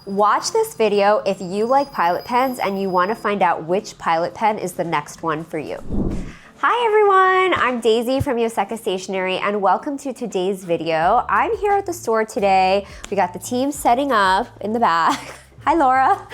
Watch this video if you like Pilot pens and you want to find out which Pilot pen is the next one for you. Hi everyone, I'm Daisy from Yoseka Stationery and welcome to today's video. I'm here at the store today. We got the team setting up in the back. Hi Laura.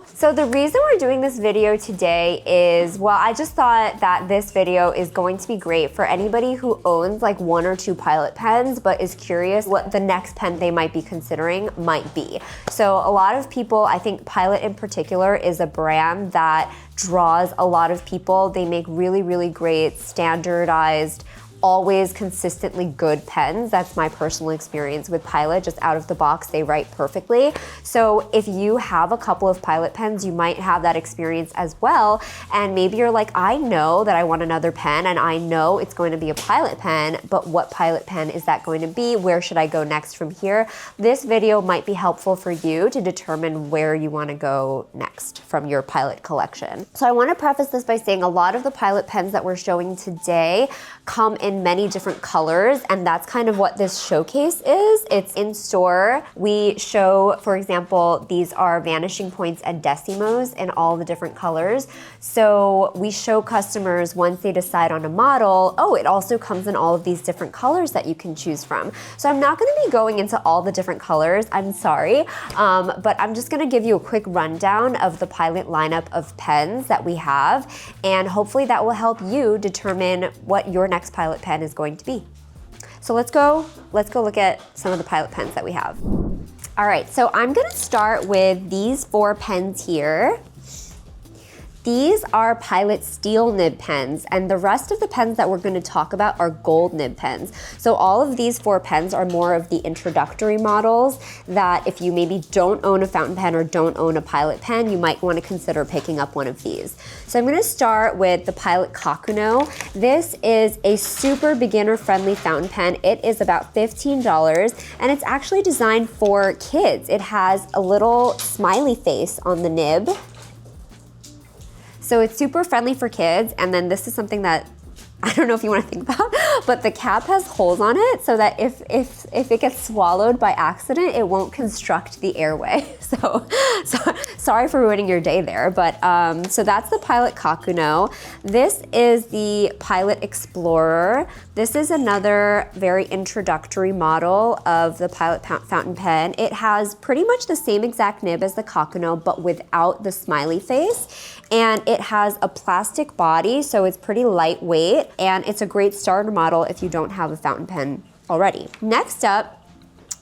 So the reason we're doing this video today is, well, I just thought that this video is going to be great for anybody who owns like 1 or 2 Pilot pens but is curious what the next pen they might be considering might be. So a lot of people, I think Pilot in particular is a brand that draws a lot of people. They make really, really great standardized, always consistently good pens. That's my personal experience with Pilot. Just out of the box, they write perfectly. So if you have a couple of Pilot pens, you might have that experience as well. And maybe you're like, I know that I want another pen and I know it's going to be a Pilot pen, but what Pilot pen is that going to be? Where should I go next from here? This video might be helpful for you to determine where you want to go next from your Pilot collection. So I want to preface this by saying a lot of the Pilot pens that we're showing today come in many different colors, and that's kind of what this showcase is. It's in store. We show, for example, these are Vanishing Points and Decimos in all the different colors. So we show customers once they decide on a model, oh, it also comes in all of these different colors that you can choose from. So I'm not gonna be going into all the different colors, I'm sorry, but I'm just gonna give you a quick rundown of the Pilot lineup of pens that we have, and hopefully that will help you determine what your next Pilot pen is going to be. So let's go look at some of the Pilot pens that we have. All right, so I'm gonna start with these 4 pens here. These are Pilot steel nib pens, and the rest of the pens that we're going to talk about are gold nib pens. So all of these 4 pens are more of the introductory models that if you maybe don't own a fountain pen or don't own a Pilot pen, you might want to consider picking up one of these. So I'm going to start with the Pilot Kakuno. This is a super beginner-friendly fountain pen. It is about $15, and it's actually designed for kids. It has a little smiley face on the nib. So it's super friendly for kids, and then this is something that I don't know if you want to think about, but the cap has holes on it so that if it gets swallowed by accident, it won't constrict the airway. So sorry for ruining your day there, but so that's the Pilot Kakuno. This is the Pilot Explorer. This is another very introductory model of the Pilot fountain pen. It has pretty much the same exact nib as the Kakuno, but without the smiley face. And it has a plastic body, so it's pretty lightweight, and it's a great starter model if you don't have a fountain pen already. Next up,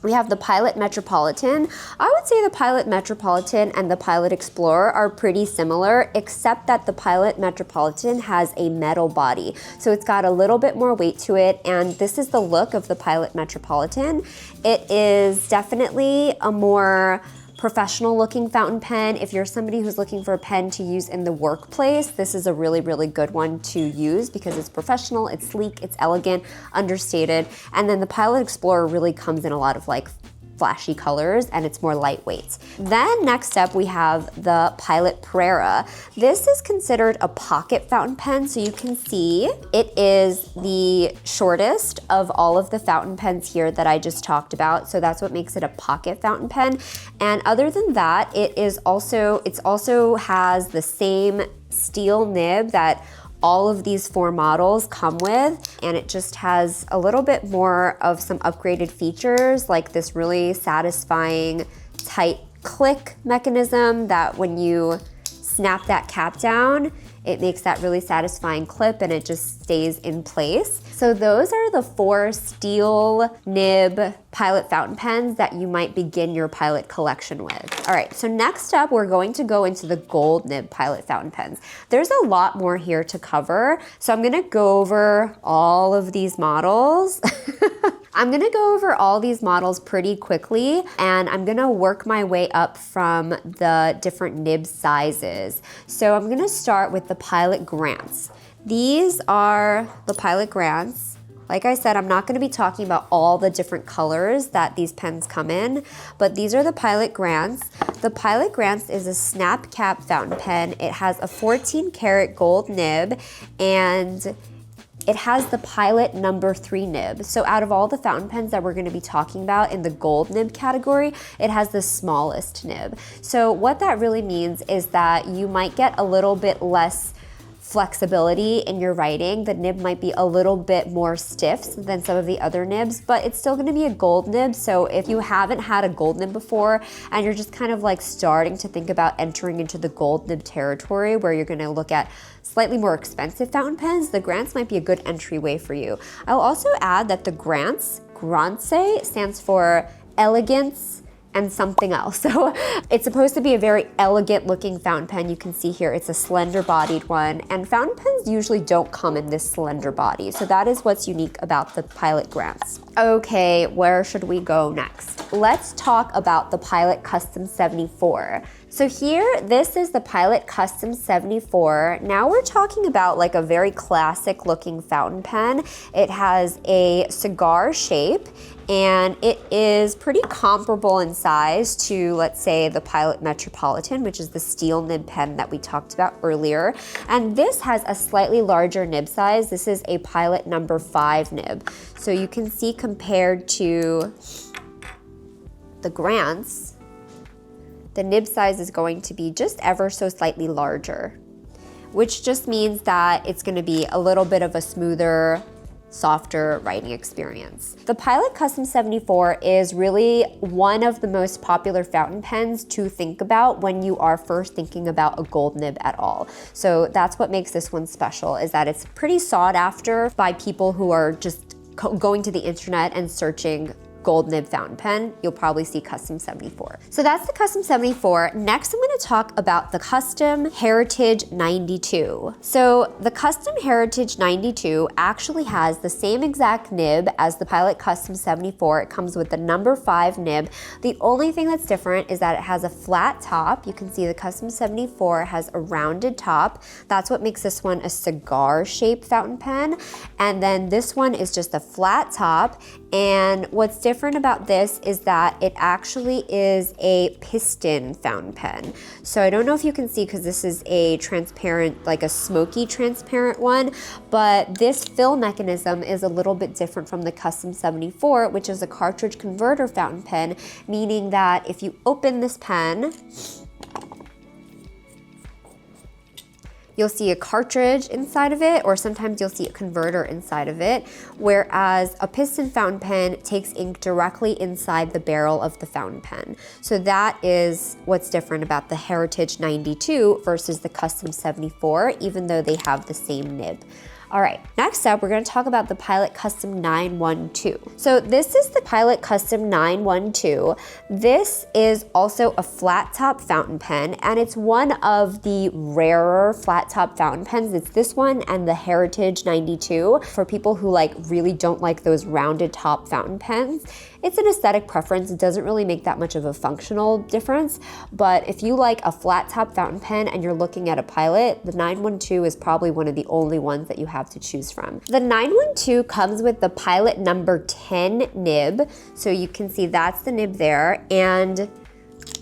we have the Pilot Metropolitan. I would say the Pilot Metropolitan and the Pilot Explorer are pretty similar, except that the Pilot Metropolitan has a metal body. So it's got a little bit more weight to it, and this is the look of the Pilot Metropolitan. It is definitely a more professional looking fountain pen. If you're somebody who's looking for a pen to use in the workplace, this is a really, really good one to use because it's professional, it's sleek, it's elegant, understated. And then the Pilot Explorer really comes in a lot of like flashy colors, and it's more lightweight. Then next up we have the Pilot Prera. This is considered a pocket fountain pen, so you can see it is the shortest of all of the fountain pens here that I just talked about, so that's what makes it a pocket fountain pen. And other than that, it also has the same steel nib that all of these 4 models come with, and it just has a little bit more of some upgraded features, like this really satisfying tight click mechanism that when you snap that cap down, it makes that really satisfying clip and it just stays in place. So those are the 4 steel nib Pilot fountain pens that you might begin your Pilot collection with. All right, so next up, we're going to go into the gold nib Pilot fountain pens. There's a lot more here to cover, so I'm gonna go over all of these models. I'm gonna go over all these models pretty quickly, and I'm gonna work my way up from the different nib sizes. So I'm gonna start with the Pilot Grance. These are the Pilot Grance. Like I said, I'm not gonna be talking about all the different colors that these pens come in, but these are the Pilot Grance. The Pilot Grance is a snap cap fountain pen. It has a 14 karat gold nib, and it has the Pilot number 3 nib. So out of all the fountain pens that we're gonna be talking about in the gold nib category, it has the smallest nib. So what that really means is that you might get a little bit less flexibility in your writing. The nib might be a little bit more stiff than some of the other nibs, but it's still gonna be a gold nib. So if you haven't had a gold nib before and you're just kind of like starting to think about entering into the gold nib territory where you're gonna look at slightly more expensive fountain pens, the Grance might be a good entryway for you. I'll also add that the Grance stands for elegance and something else. So it's supposed to be a very elegant looking fountain pen. You can see here, it's a slender bodied one, and fountain pens usually don't come in this slender body. So that is what's unique about the Pilot Grance. Okay, where should we go next? Let's talk about the Pilot Custom 74. So here, this is the Pilot Custom 74. Now we're talking about like a very classic looking fountain pen. It has a cigar shape and it is pretty comparable in size to, let's say, the Pilot Metropolitan, which is the steel nib pen that we talked about earlier. And this has a slightly larger nib size. This is a Pilot number 5 nib. So you can see compared to the Grance, the nib size is going to be just ever so slightly larger, which just means that it's gonna be a little bit of a smoother, softer writing experience. The Pilot Custom 74 is really one of the most popular fountain pens to think about when you are first thinking about a gold nib at all. So that's what makes this one special, is that it's pretty sought after by people who are just going to the internet and searching gold nib fountain pen. You'll probably see Custom 74. So that's the Custom 74. Next, I'm going to talk about the Custom Heritage 92. So the Custom Heritage 92 actually has the same exact nib as the Pilot Custom 74. It comes with the number 5 nib. The only thing that's different is that it has a flat top. You can see the Custom 74 has a rounded top. That's what makes this one a cigar-shaped fountain pen. And then this one is just a flat top. And what's different about this is that it actually is a piston fountain pen. So I don't know if you can see, because this is a transparent, like a smoky transparent one, but this fill mechanism is a little bit different from the Custom 74, which is a cartridge converter fountain pen, meaning that if you open this pen, you'll see a cartridge inside of it, or sometimes you'll see a converter inside of it, whereas a piston fountain pen takes ink directly inside the barrel of the fountain pen. So that is what's different about the Heritage 92 versus the Custom 74, even though they have the same nib. All right, next up, we're gonna talk about the Pilot Custom 912. So this is the Pilot Custom 912. This is also a flat top fountain pen, and it's one of the rarer flat top fountain pens. It's this one and the Heritage 92. For people who really don't like those rounded top fountain pens, it's an aesthetic preference. It doesn't really make that much of a functional difference, but if you like a flat top fountain pen and you're looking at a Pilot, the 912 is probably one of the only ones that you have to choose from. The 912 comes with the Pilot number 10 nib, so you can see that's the nib there, and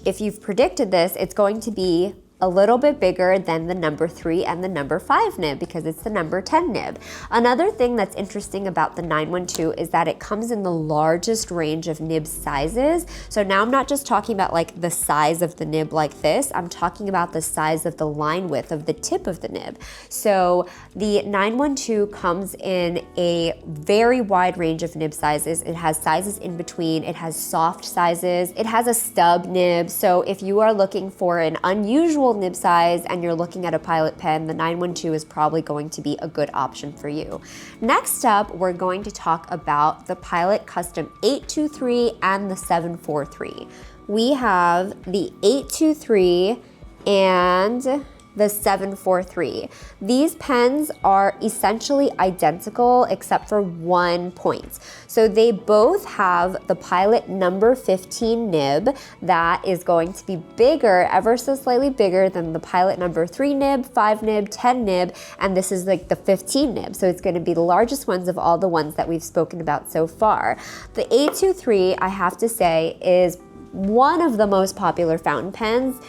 if you've predicted this, it's going to be a little bit bigger than the number 3 and the number 5 nib because it's the number 10 nib. Another thing that's interesting about the 912 is that it comes in the largest range of nib sizes. So now I'm not just talking about the size of the nib like this, I'm talking about the size of the line width of the tip of the nib. So the 912 comes in a very wide range of nib sizes. It has sizes in between, it has soft sizes, it has a stub nib. So if you are looking for an unusual nib size and you're looking at a Pilot pen, the 912 is probably going to be a good option for you. Next up, we're going to talk about the Pilot Custom 823 and the 743. We have the 823 and the 743. These pens are essentially identical except for one point. So they both have the Pilot number 15 nib that is going to be bigger, ever so slightly bigger than the Pilot number 3 nib, 5 nib, 10 nib, and this is the 15 nib. So it's going to be the largest ones of all the ones that we've spoken about so far. The 823, I have to say, is one of the most popular fountain pens,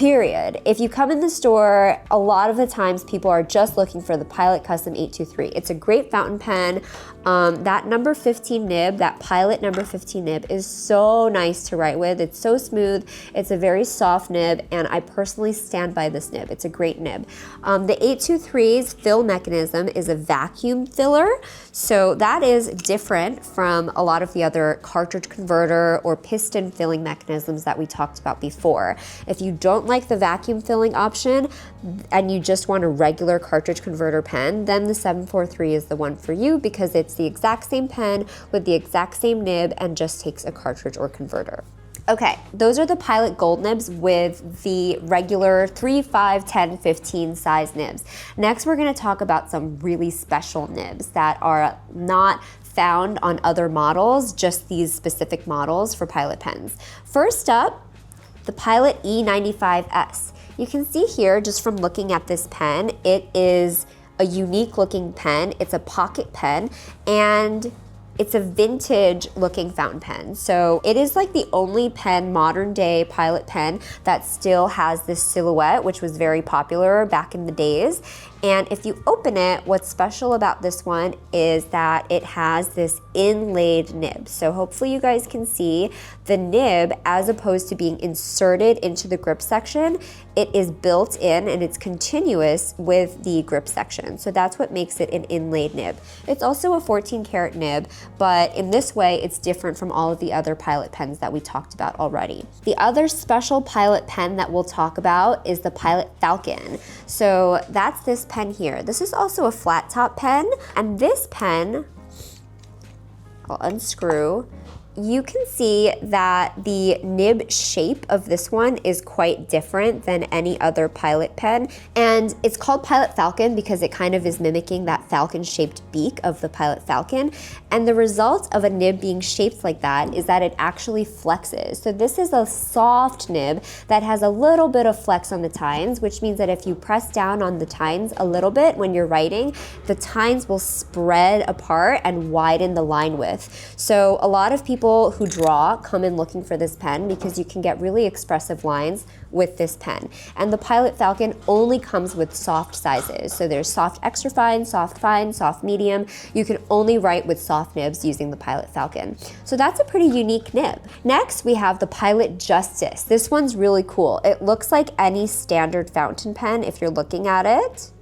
period. If you come in the store, a lot of the times people are just looking for the Pilot Custom 823. It's a great fountain pen. That number 15 nib, that Pilot number 15 nib is so nice to write with. It's so smooth. It's a very soft nib, and I personally stand by this nib. It's a great nib. The 823's fill mechanism is a vacuum filler, so that is different from a lot of the other cartridge converter or piston filling mechanisms that we talked about before. If you don't like the vacuum filling option and you just want a regular cartridge converter pen, then the 743 is the one for you, because it's the exact same pen with the exact same nib and just takes a cartridge or converter. Okay, those are the Pilot Gold nibs with the regular 3, 5, 10, 15 size nibs. Next, we're gonna talk about some really special nibs that are not found on other models, just these specific models for Pilot pens. First up, the Pilot E95S. You can see here, just from looking at this pen, it is a unique looking pen. It's a pocket pen, and it's a vintage looking fountain pen. So it is like the only pen, modern day Pilot pen, that still has this silhouette, which was very popular back in the days. And if you open it, what's special about this one is that it has this inlaid nib. So hopefully you guys can see the nib, as opposed to being inserted into the grip section, it is built in and it's continuous with the grip section. So that's what makes it an inlaid nib. It's also a 14 karat nib, but in this way, it's different from all of the other Pilot pens that we talked about already. The other special Pilot pen that we'll talk about is the Pilot Falcon. So that's this pen here. This is also a flat top pen, and this pen, I'll unscrew. You can see that the nib shape of this one is quite different than any other Pilot pen, and it's called Pilot Falcon because it kind of is mimicking that falcon shaped beak of the Pilot Falcon, and the result of a nib being shaped like that is that it actually flexes. So this is a soft nib that has a little bit of flex on the tines, which means that if you press down on the tines a little bit when you're writing, the tines will spread apart and widen the line width. So a lot of people who draw come in looking for this pen because you can get really expressive lines with this pen. And the Pilot Falcon only comes with soft sizes. So there's soft extra fine, soft medium. You can only write with soft nibs using the Pilot Falcon. So that's a pretty unique nib. Next, we have the Pilot Justice. This one's really cool. It looks like any standard fountain pen if you're looking at it.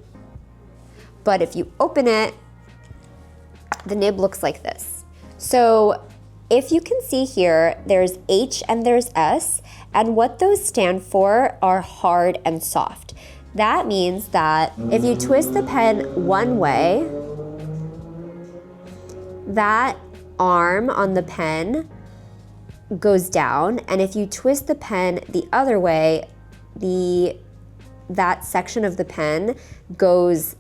But if you open it, the nib looks like this. So if you can see here, there's H and there's S, and what those stand for are hard and soft. That means that if you twist the pen one way, that arm on the pen goes down, and if you twist the pen the other way, that section of the pen goes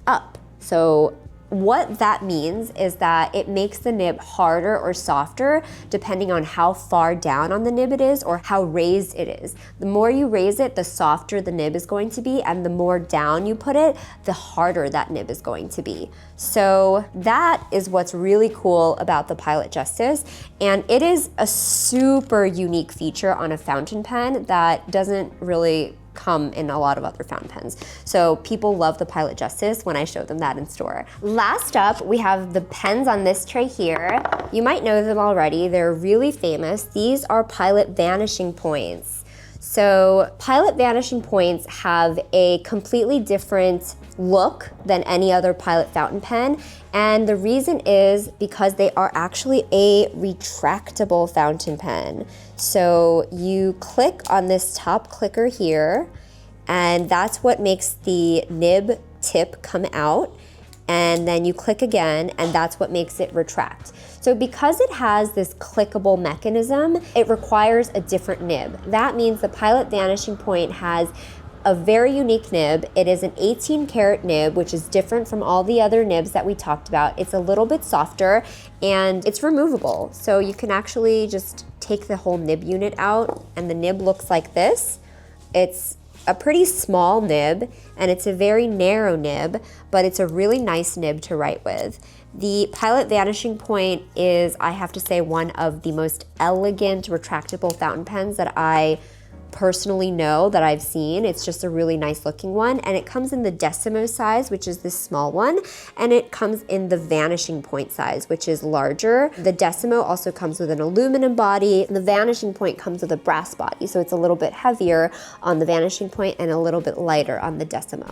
up. So what that means is that it makes the nib harder or softer depending on how far down on the nib it is or how raised it is. The more you raise it, the softer the nib is going to be, and the more down you put it, the harder that nib is going to be. So that is what's really cool about the Pilot Justice, and it is a super unique feature on a fountain pen that doesn't really come in a lot of other fountain pens. So people love the Pilot Justice when I show them that in store. Last up, we have the pens on this tray here. You might know them already. They're really famous. These are Pilot Vanishing Points. So Pilot Vanishing Points have a completely different look than any other Pilot fountain pen, and the reason is because they are actually a retractable fountain pen. So you click on this top clicker here, and that's what makes the nib tip come out, and then you click again, and that's what makes it retract. So because it has this clickable mechanism, it requires a different nib. That means the Pilot Vanishing Point has a very unique nib. It is an 18 karat nib, which is different from all the other nibs that we talked about. It's a little bit softer and it's removable. So you can actually just take the whole nib unit out, and the nib looks like this. It's a pretty small nib and it's a very narrow nib, but it's a really nice nib to write with. The Pilot Vanishing Point is, I have to say, one of the most elegant retractable fountain pens that I personally know that I've seen. It's just a really nice looking one, and it comes in the Decimo size, which is this small one, and it comes in the Vanishing Point size, which is larger. The Decimo also comes with an aluminum body. The Vanishing Point comes with a brass body, so it's a little bit heavier on the Vanishing Point and a little bit lighter on the Decimo.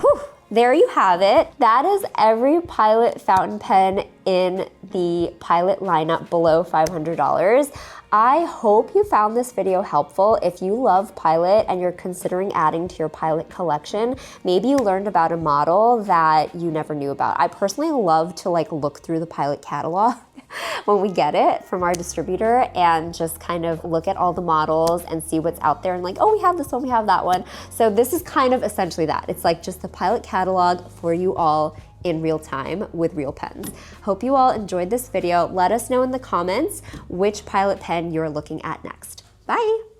Whew. There you have it. That is every Pilot fountain pen in the Pilot lineup below $500. I hope you found this video helpful. If you love Pilot and you're considering adding to your Pilot collection, maybe you learned about a model that you never knew about. I personally love to like look through the Pilot catalog when we get it from our distributor and just kind of look at all the models and see what's out there and like, oh, we have this one, we have that one. So this is kind of essentially that. It's like just the Pilot catalog for you all in real time with real pens. Hope you all enjoyed this video. Let us know in the comments which Pilot pen you're looking at next. Bye.